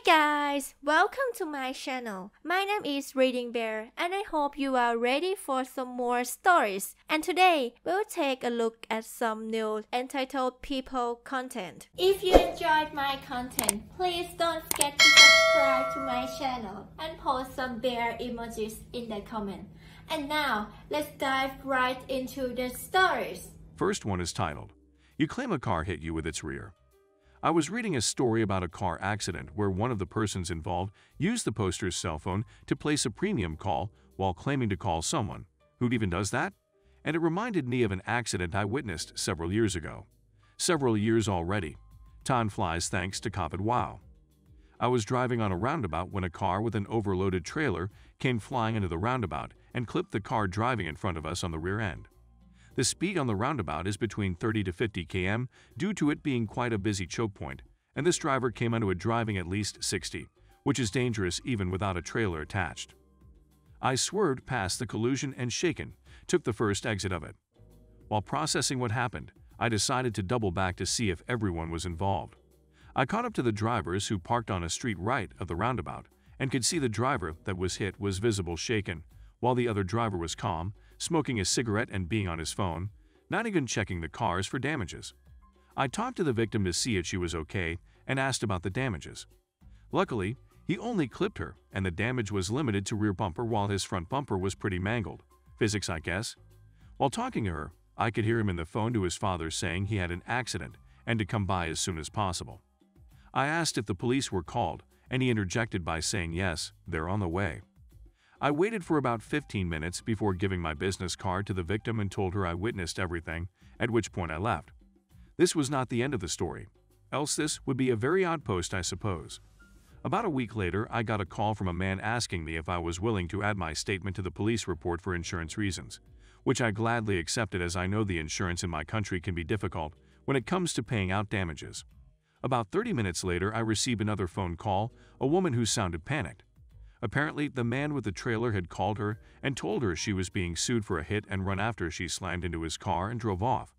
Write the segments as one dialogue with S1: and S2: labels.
S1: guys, welcome to my channel. My name is ReadingBear and I hope you are ready for some more stories. And today, we'll take a look at some new entitled people content. If you enjoyed my content, please don't forget to subscribe to my channel and post some bear emojis in the comment. And now, let's dive right into the stories.
S2: First one is titled, "You claim a car hit you with its rear." I was reading a story about a car accident where one of the persons involved used the poster's cell phone to place a premium call while claiming to call someone. Who even does that? And it reminded me of an accident I witnessed several years ago. Several years already. Time flies thanks to C0p. Wow. I was driving on a roundabout when a car with an overloaded trailer came flying into the roundabout and clipped the car driving in front of us on the rear end. The speed on the roundabout is between 30 to 50 km due to it being quite a busy choke point, and this driver came onto it driving at least 60, which is dangerous even without a trailer attached. I swerved past the collision and shaken, took the first exit of it. While processing what happened, I decided to double back to see if everyone was involved. I caught up to the drivers who parked on a street right of the roundabout and could see the driver that was hit was visible shaken, while the other driver was calm, smoking a cigarette and being on his phone, not even checking the cars for damages. I talked to the victim to see if she was okay and asked about the damages. Luckily, he only clipped her and the damage was limited to rear bumper while his front bumper was pretty mangled. Physics, I guess. While talking to her, I could hear him in the phone to his father saying he had an accident and to come by as soon as possible. I asked if the police were called and he interjected by saying yes, they're on the way. I waited for about 15 minutes before giving my business card to the victim and told her I witnessed everything, at which point I left. This was not the end of the story, else this would be a very odd post, I suppose. About a week later, I got a call from a man asking me if I was willing to add my statement to the police report for insurance reasons, which I gladly accepted as I know the insurance in my country can be difficult when it comes to paying out damages. About 30 minutes later, I received another phone call, a woman who sounded panicked. Apparently, the man with the trailer had called her and told her she was being sued for a hit and run after she slammed into his car and drove off.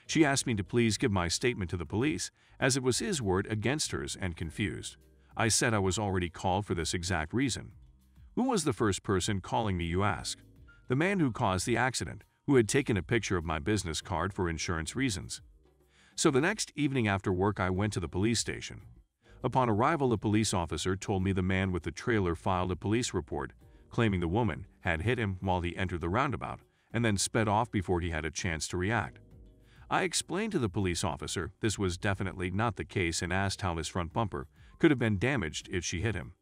S2: She asked me to please give my statement to the police, as it was his word against hers and confused. I said I was already called for this exact reason. Who was the first person calling me, you ask? The man who caused the accident, who had taken a picture of my business card for insurance reasons. So the next evening after work, I went to the police station. Upon arrival, the police officer told me the man with the trailer filed a police report, claiming the woman had hit him while he entered the roundabout and then sped off before he had a chance to react. I explained to the police officer this was definitely not the case and asked how his front bumper could have been damaged if she hit him.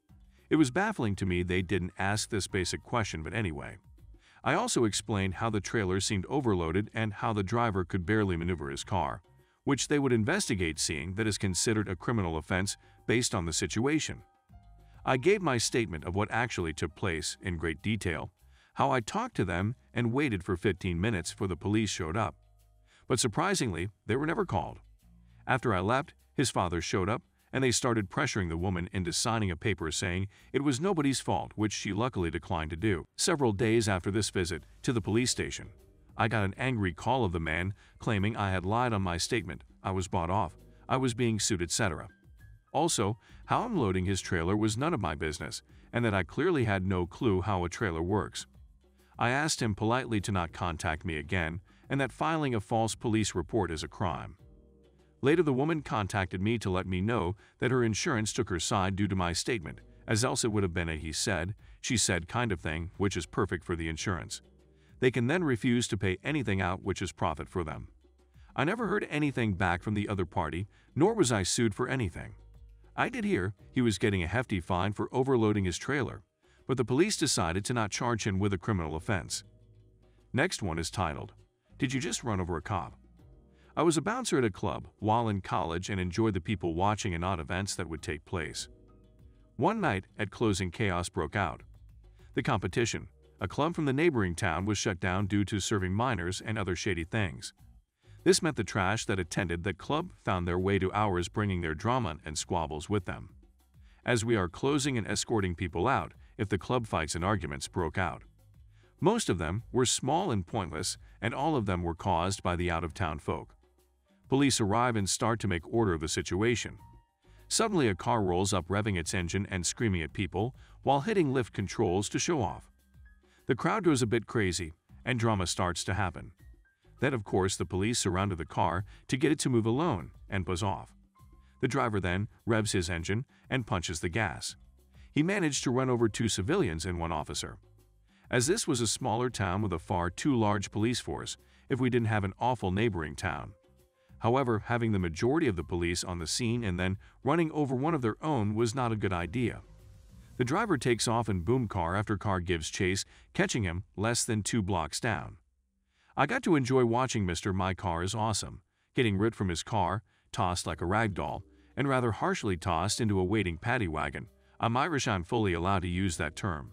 S2: It was baffling to me they didn't ask this basic question, but anyway. I also explained how the trailer seemed overloaded and how the driver could barely maneuver his car, which they would investigate, seeing that is considered a criminal offense based on the situation. I gave my statement of what actually took place in great detail, how I talked to them and waited for 15 minutes for the police showed up. But surprisingly, they were never called. After I left, his father showed up and they started pressuring the woman into signing a paper saying it was nobody's fault, which she luckily declined to do. Several days after this visit to the police station, I got an angry call of the man claiming I had lied on my statement, I was bought off, I was being sued, etc. Also, how I'm loading his trailer was none of my business, and that I clearly had no clue how a trailer works. I asked him politely to not contact me again, and that filing a false police report is a crime. Later, the woman contacted me to let me know that her insurance took her side due to my statement, as else it would have been a he said, she said kind of thing, which is perfect for the insurance. They can then refuse to pay anything out, which is profit for them. I never heard anything back from the other party, nor was I sued for anything. I did hear he was getting a hefty fine for overloading his trailer, but the police decided to not charge him with a criminal offense. Next one is titled, "Did you just run over a cop?" I was a bouncer at a club while in college and enjoyed the people watching and odd events that would take place. One night at closing, chaos broke out. The competition, a club from the neighboring town, was shut down due to serving minors and other shady things. This meant the trash that attended that club found their way to ours, bringing their drama and squabbles with them. As we are closing and escorting people out, if the club fights and arguments broke out. Most of them were small and pointless, and all of them were caused by the out-of-town folk. Police arrive and start to make order of the situation. Suddenly a car rolls up revving its engine and screaming at people while hitting lift controls to show off. The crowd goes a bit crazy and drama starts to happen. Then of course the police surrounded the car to get it to move alone and buzz off. The driver then revs his engine and punches the gas. He managed to run over 2 civilians and 1 officer. As this was a smaller town with a far too large police force if we didn't have an awful neighboring town. However, having the majority of the police on the scene and then running over one of their own was not a good idea. The driver takes off and boom, car after car gives chase, catching him less than 2 blocks down. I got to enjoy watching Mr. My Car is Awesome getting ripped from his car, tossed like a rag doll, and rather harshly tossed into a waiting paddy wagon. I'm Irish, I'm fully allowed to use that term.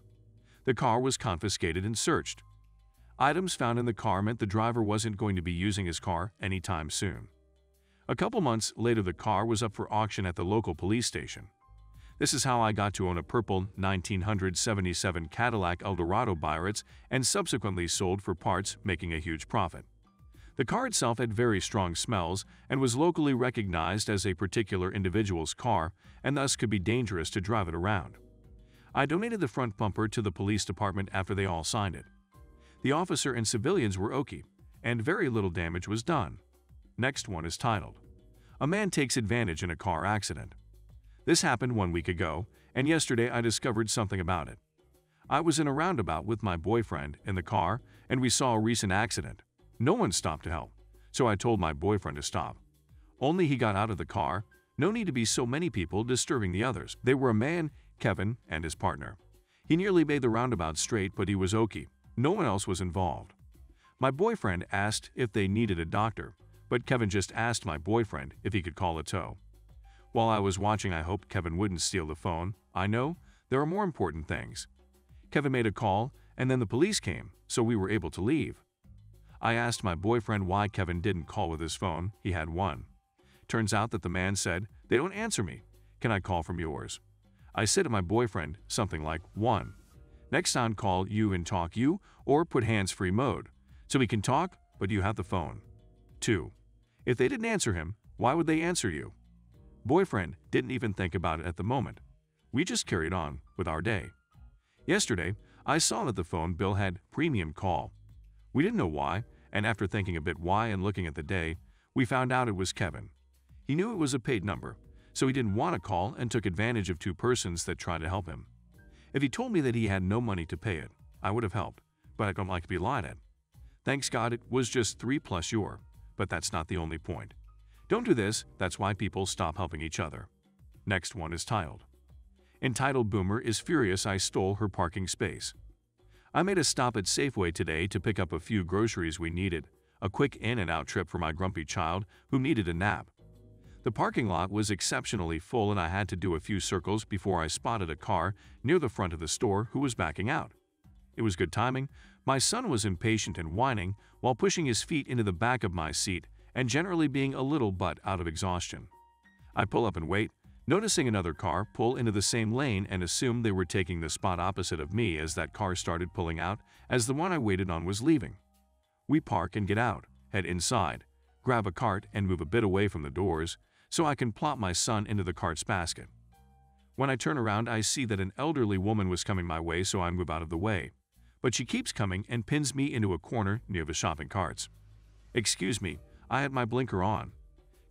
S2: The car was confiscated and searched. Items found in the car meant the driver wasn't going to be using his car anytime soon. A couple months later the car was up for auction at the local police station. This is how I got to own a purple 1977 Cadillac Eldorado Biarritz and subsequently sold for parts, making a huge profit. The car itself had very strong smells and was locally recognized as a particular individual's car and thus could be dangerous to drive it around. I donated the front bumper to the police department after they all signed it. The officer and civilians were okay, and very little damage was done. Next one is titled, A Man Takes Advantage in a Car Accident. This happened 1 week ago, and yesterday I discovered something about it. I was in a roundabout with my boyfriend in the car, and we saw a recent accident. No one stopped to help, so I told my boyfriend to stop. Only he got out of the car. No need to be so many people disturbing the others. They were a man, Kevin, and his partner. He nearly made the roundabout straight, but he was okay. No one else was involved. My boyfriend asked if they needed a doctor, but Kevin just asked my boyfriend if he could call a tow. While I was watching, I hoped Kevin wouldn't steal the phone. I know, there are more important things. Kevin made a call, and then the police came, so we were able to leave. I asked my boyfriend why Kevin didn't call with his phone. He had one. Turns out that the man said, "They don't answer me. Can I call from yours?" I said to my boyfriend something like, 1. Next time call you and talk you, or put hands-free mode, so we can talk, but you have the phone. 2. If they didn't answer him, why would they answer you? Boyfriend didn't even think about it at the moment. We just carried on with our day. Yesterday, I saw that the phone bill had premium call. We didn't know why, and after thinking a bit why and looking at the day, we found out it was Kevin. He knew it was a paid number, so he didn't want to call and took advantage of 2 persons that tried to help him. If he told me that he had no money to pay it, I would have helped, but I don't like to be lied at. Thanks God it was just 3 plus your, but that's not the only point. Don't do this, that's why people stop helping each other. Next one is titled, Entitled Boomer is Furious I Stole Her Parking Space. I made a stop at Safeway today to pick up a few groceries we needed, a quick in and out trip for my grumpy child who needed a nap. The parking lot was exceptionally full and I had to do a few circles before I spotted a car near the front of the store who was backing out. It was good timing. My son was impatient and whining while pushing his feet into the back of my seat and generally being a little but out of exhaustion. I pull up and wait, noticing another car pull into the same lane and assumed they were taking the spot opposite of me as that car started pulling out as the one I waited on was leaving. We park and get out, head inside, grab a cart and move a bit away from the doors so I can plop my son into the cart's basket. When I turn around, I see that an elderly woman was coming my way, so I move out of the way. But she keeps coming and pins me into a corner near the shopping carts. "Excuse me, I had my blinker on.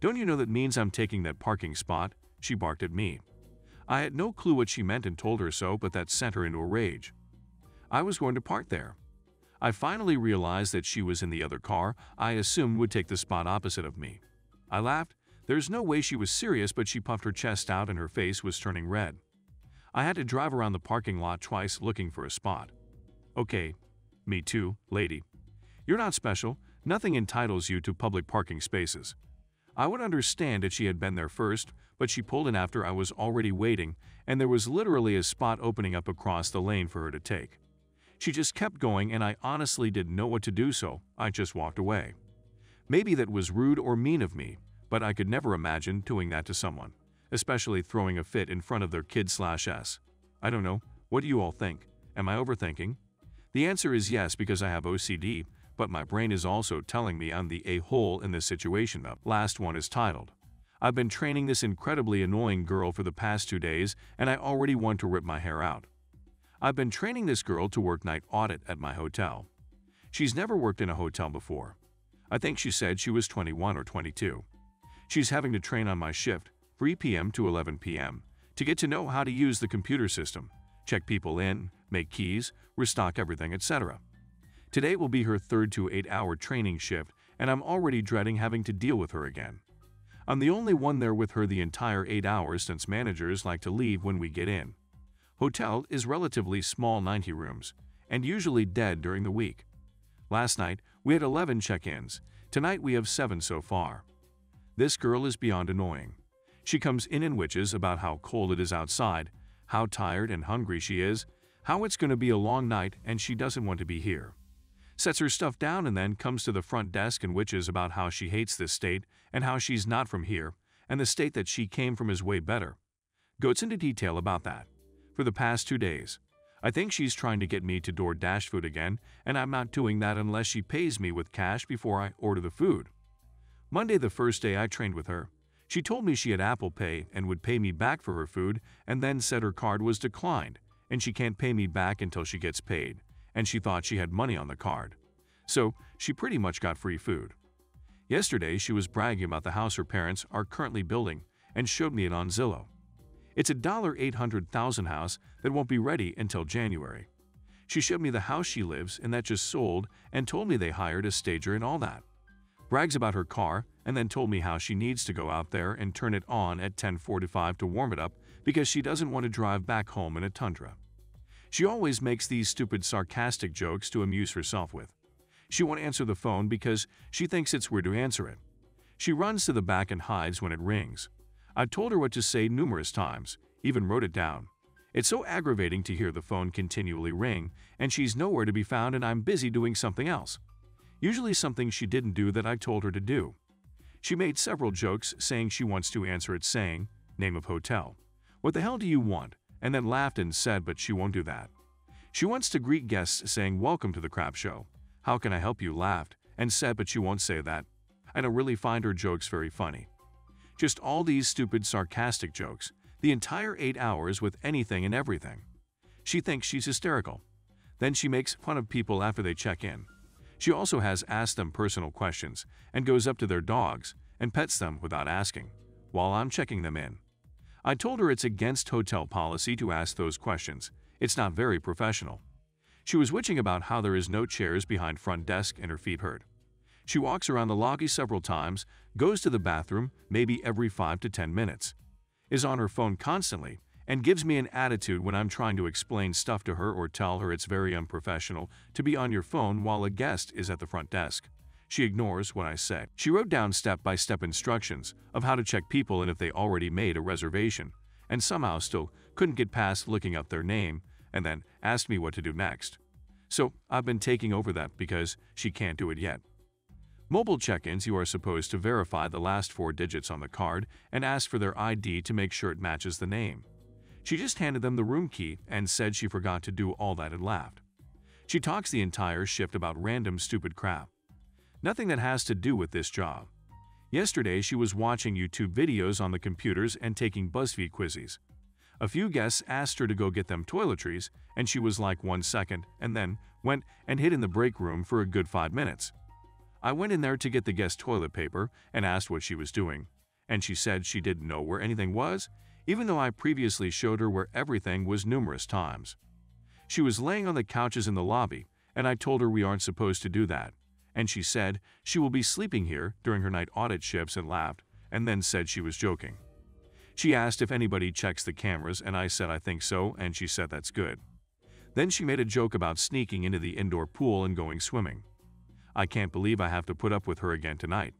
S2: Don't you know that means I'm taking that parking spot?" She barked at me. I had no clue what she meant and told her so, but that sent her into a rage. I was going to park there. I finally realized that she was in the other car I assumed would take the spot opposite of me. I laughed. There's no way she was serious, but she puffed her chest out and her face was turning red. I had to drive around the parking lot twice looking for a spot. Okay, me too, lady. You're not special. Nothing entitles you to public parking spaces. I would understand if she had been there first, but she pulled in after I was already waiting, and there was literally a spot opening up across the lane for her to take. She just kept going, and I honestly didn't know what to do, so I just walked away. Maybe that was rude or mean of me, but I could never imagine doing that to someone, especially throwing a fit in front of their kid/s. I don't know, what do you all think? Am I overthinking? The answer is yes, because I have OCD, but my brain is also telling me I'm the a-hole in this situation. The last one is titled, I've been training this incredibly annoying girl for the past 2 days and I already want to rip my hair out. I've been training this girl to work night audit at my hotel. She's never worked in a hotel before. I think she said she was 21 or 22. She's having to train on my shift, 3 p.m. to 11 p.m., to get to know how to use the computer system, check people in, make keys, restock everything, etc. Today will be her 3rd to 8-hour training shift, and I'm already dreading having to deal with her again. I'm the only one there with her the entire 8 hours since managers like to leave when we get in. Hotel is relatively small, 90 rooms, and usually dead during the week. Last night, we had 11 check-ins. Tonight we have 7 so far. This girl is beyond annoying. She comes in and witches about how cold it is outside, how tired and hungry she is, how it's going to be a long night and she doesn't want to be here. Sets her stuff down and then comes to the front desk and witches about how she hates this state and how she's not from here and the state that she came from is way better. Goes into detail about that. For the past 2 days. I think she's trying to get me to DoorDash food again, and I'm not doing that unless she pays me with cash before I order the food. Monday, the first day I trained with her, she told me she had Apple Pay and would pay me back for her food and then said her card was declined and she can't pay me back until she gets paid, and she thought she had money on the card. So she pretty much got free food. Yesterday, she was bragging about the house her parents are currently building and showed me it on Zillow. It's a $800,000 house that won't be ready until January. She showed me the house she lives in that just sold and told me they hired a stager and all that. Brags about her car and then told me how she needs to go out there and turn it on at 10:45 to warm it up because she doesn't want to drive back home in a Tundra. She always makes these stupid sarcastic jokes to amuse herself with. She won't answer the phone because she thinks it's weird to answer it. She runs to the back and hides when it rings. I told her what to say numerous times, even wrote it down. It's so aggravating to hear the phone continually ring, and she's nowhere to be found and I'm busy doing something else. Usually something she didn't do that I told her to do. She made several jokes saying she wants to answer it saying, name of hotel. What the hell do you want? And then laughed and said but she won't do that. She wants to greet guests saying welcome to the crap show. How can I help you? Laughed and said but she won't say that. I don't really find her jokes very funny. Just all these stupid sarcastic jokes, the entire 8 hours with anything and everything. She thinks she's hysterical. Then she makes fun of people after they check in. She also has asked them personal questions and goes up to their dogs and pets them without asking, while I'm checking them in. I told her it's against hotel policy to ask those questions. It's not very professional. She was witching about how there is no chairs behind front desk and her feet hurt. She walks around the lobby several times, goes to the bathroom maybe every 5 to 10 minutes, is on her phone constantly, and gives me an attitude when I'm trying to explain stuff to her or tell her it's very unprofessional to be on your phone while a guest is at the front desk. She ignores what I say. She wrote down step-by-step instructions of how to check people and if they already made a reservation, and somehow still couldn't get past looking up their name, and then asked me what to do next. So I've been taking over that because she can't do it yet. Mobile check-ins, you are supposed to verify the last 4 digits on the card and ask for their ID to make sure it matches the name. She just handed them the room key and said she forgot to do all that and laughed. She talks the entire shift about random stupid crap. Nothing that has to do with this job. Yesterday she was watching YouTube videos on the computers and taking BuzzFeed quizzes. A few guests asked her to go get them toiletries and she was like 1 second and then went and hid in the break room for a good 5 minutes. I went in there to get the guest toilet paper and asked what she was doing, and she said she didn't know where anything was, even though I previously showed her where everything was numerous times. She was laying on the couches in the lobby, and I told her we aren't supposed to do that, and she said she will be sleeping here during her night audit shifts and laughed, and then said she was joking. She asked if anybody checks the cameras, and I said I think so, and she said that's good. Then she made a joke about sneaking into the indoor pool and going swimming. I can't believe I have to put up with her again tonight.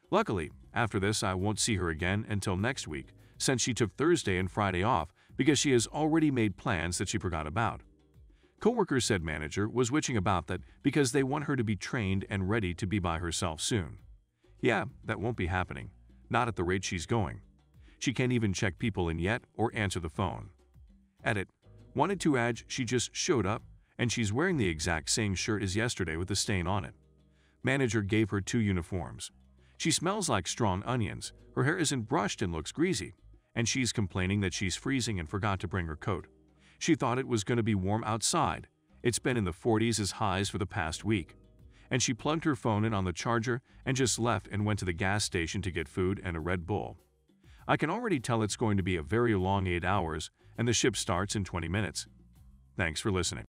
S2: Luckily, after this I won't see her again until next week, since she took Thursday and Friday off because she has already made plans that she forgot about. Coworker said manager was witching about that because they want her to be trained and ready to be by herself soon. Yeah, that won't be happening, not at the rate she's going. She can't even check people in yet or answer the phone. Edit. Wanted to add she just showed up and she's wearing the exact same shirt as yesterday with the stain on it. Manager gave her 2 uniforms. She smells like strong onions, her hair isn't brushed and looks greasy, and she's complaining that she's freezing and forgot to bring her coat. She thought it was going to be warm outside. It's been in the 40s as highs for the past week. And she plugged her phone in on the charger and just left and went to the gas station to get food and a Red Bull. I can already tell it's going to be a very long 8 hours, and the ship starts in 20 minutes. Thanks for listening.